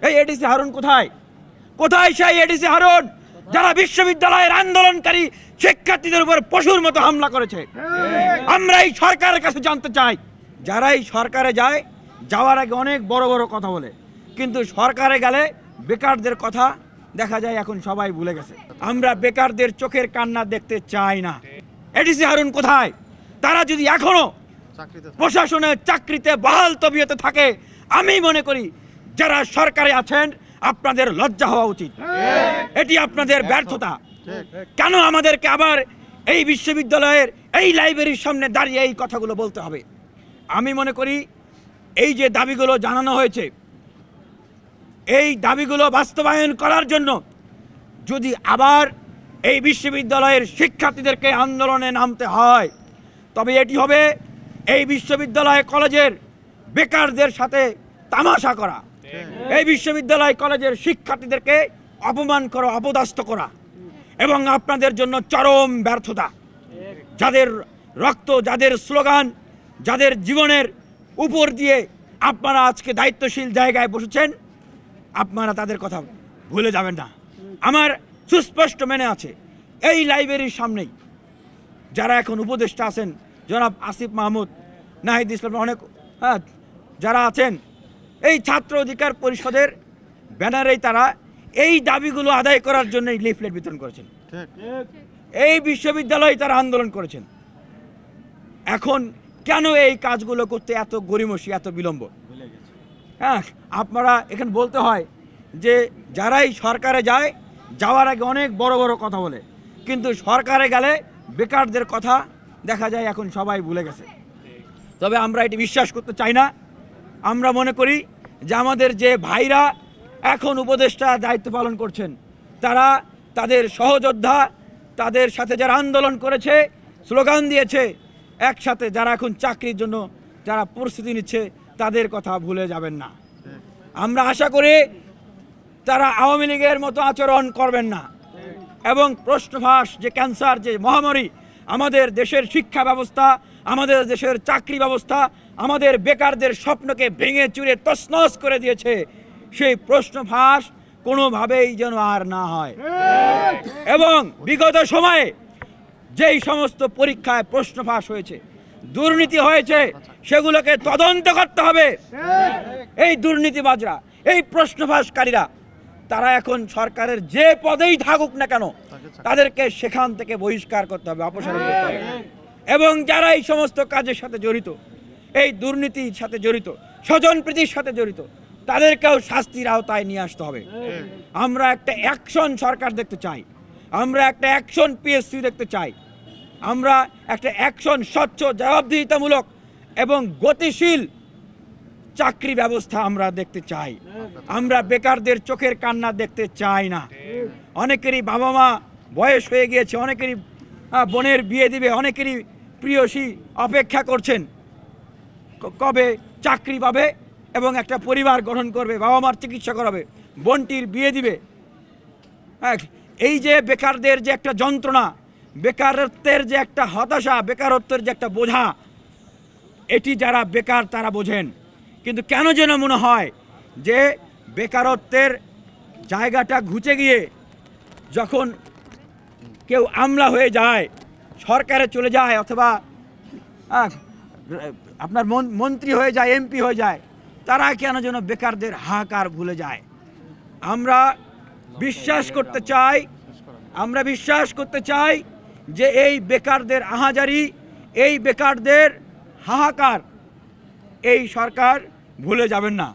এই এডিসি হারুন কোথায়? কোথায় সেই এডিসি হারুন যারা বিশ্ববিদ্যালয়ের আন্দোলনকারী শিক্ষার্থীদের উপর পশুর মতো হামলা করেছে? আমরা এই সরকারের কাছে জানতে চাই। যারা এই সরকারে যায়, যাওয়ার আগে অনেক বড় বড় কথা বলে, কিন্তু সরকারে গেলে বেকারদের কথা দেখা যায় এখন সবাই ভুলে গেছে। আমরা বেকারদের চোখের কান্না দেখতে চাই না। এডিসি হারুন কোথায়? তারা যদি এখনো প্রশাসনের চাকরিতে বহাল তবিয়তে থাকে, আমি মনে করি যারা সরকারে আছেন আপনাদের লজ্জা হওয়া উচিত। এটি আপনাদের ব্যর্থতা। কেন আমাদেরকে আবার এই বিশ্ববিদ্যালয়ের এই লাইব্রেরির সামনে দাঁড়িয়ে এই কথাগুলো বলতে হবে? আমি মনে করি এই যে দাবিগুলো জানানো হয়েছে, এই দাবিগুলো বাস্তবায়ন করার জন্য যদি আবার এই বিশ্ববিদ্যালয়ের শিক্ষার্থীদেরকে আন্দোলনে নামতে হয়, তবে এটি হবে এই বিশ্ববিদ্যালয় কলেজের বেকারদের সাথে তামাশা করা, এই বিশ্ববিদ্যালয় কলেজের শিক্ষার্থীদেরকে অপমান করা, অপদস্থ করা, এবং আপনাদের জন্য চরম ব্যর্থতা। যাদের রক্ত, যাদের স্লোগান, যাদের জীবনের উপর দিয়ে আপনারা আজকে দায়িত্বশীল জায়গায় বসেছেন, আপনারা তাদের কথা ভুলে যাবেন না। আমার সুস্পষ্ট মনে আছে, এই লাইব্রেরির সামনেই যারা এখন উপদেষ্টা আছেন, জনাব আসিফ মাহমুদ, নাহিদ ইসলাম, অনেক যারা আছেন, এই ছাত্র অধিকার পরিষদের ব্যানারেই তারা এই দাবিগুলো আদায় করার জন্যই লিফলেট বিতরণ করেছেন। এই বিশ্ববিদ্যালয়ে তারা আন্দোলন করেছেন। এখন কেন এই কাজগুলো করতে এত গড়িমসি, এত বিলম্ব? আপনারা এখানে বলতে হয় যে যারাই সরকারে যায়, যাওয়ার আগে অনেক বড় বড় কথা বলে, কিন্তু সরকারে গেলে বেকারদের কথা দেখা যায় এখন সবাই ভুলে গেছে। তবে আমরা এটি বিশ্বাস করতে চাই না। আমরা মনে করি যে আমাদের যে ভাইরা এখন উপদেষ্টা দায়িত্ব পালন করছেন, তারা তাদের সহযোদ্ধা, তাদের সাথে যারা আন্দোলন করেছে, স্লোগান দিয়েছে, একসাথে যারা এখন চাকরির জন্য যারা প্রস্তুতি নিচ্ছে, তাদের কথা ভুলে যাবেন না। আমরা আশা করি তারা আওয়ামী লীগের মতো আচরণ করবেন না, এবং প্রশ্নফাঁস যে ক্যান্সার, যে মহামারী আমাদের দেশের শিক্ষা ব্যবস্থা, আমাদের দেশের চাকরি ব্যবস্থা, আমাদের বেকারদের স্বপ্নকে ভেঙে চুরে তছনছ করে দিয়েছে, সেই প্রশ্নফাঁস কোনোভাবেই যেন আর না হয়। এবং বিগত সময়ে যেই সমস্ত পরীক্ষায় প্রশ্নফাঁস হয়েছে, দুর্নীতি হয়েছে, সেগুলোকে তদন্ত করতে হবে। এই দুর্নীতিবাজরা, এই প্রশ্নফাঁসকারীরা, তারা এখন সরকারের যে পদেই থাকুক না কেন, তাদেরকে সেখান থেকে বহিষ্কার করতে হবে, অপসারণ করতে হবে। এবং যারা এই সমস্ত কাজের সাথে জড়িত, এই দুর্নীতির সাথে জড়িত, স্বজনপ্রীতির সাথে জড়িত, তাদেরকেও শাস্তির আওতায় নিয়ে আসতে হবে। আমরা একটা অ্যাকশন সরকার দেখতে চাই, আমরা একটা অ্যাকশন পিএসসি দেখতে চাই, আমরা একটা অ্যাকশন স্বচ্ছ, জবাবদিহিতামূলক এবং গতিশীল চাকরি ব্যবস্থা আমরা দেখতে চাই। আমরা বেকারদের চোখের কান্না দেখতে চাই না। অনেকেরই বাবা মা বয়স হয়ে গিয়েছে, অনেকেরই বোনের বিয়ে দিবে, অনেকেরই প্রিয়সী অপেক্ষা করছেন কবে চাকরি পাবে এবং একটা পরিবার গঠন করবে, বাবা মার চিকিৎসা করাবে, বোনটির বিয়ে দিবে। এই যে বেকারদের যে একটা যন্ত্রণা, বেকারত্বের যে একটা হতাশা, বেকারত্বের যে একটা বোঝা, এটি যারা বেকার তারা বোঝেন। কিন্তু কেন যেন মনে হয় যে বেকারত্বের জায়গাটা ঘুচে গিয়ে যখন কেউ আমলা হয়ে যায়, সরকারে চলে যায়, অথবা আপনার মন্ত্রী হয়ে যায়, এমপি হয়ে যায়, তারা কেন যেন বেকারদের হাহাকার ভুলে যায়। আমরা বিশ্বাস করতে চাই যে এই বেকারদের আহাজারি, এই বেকারদের হাহাকার এই সরকার ভুলে যাবেন না।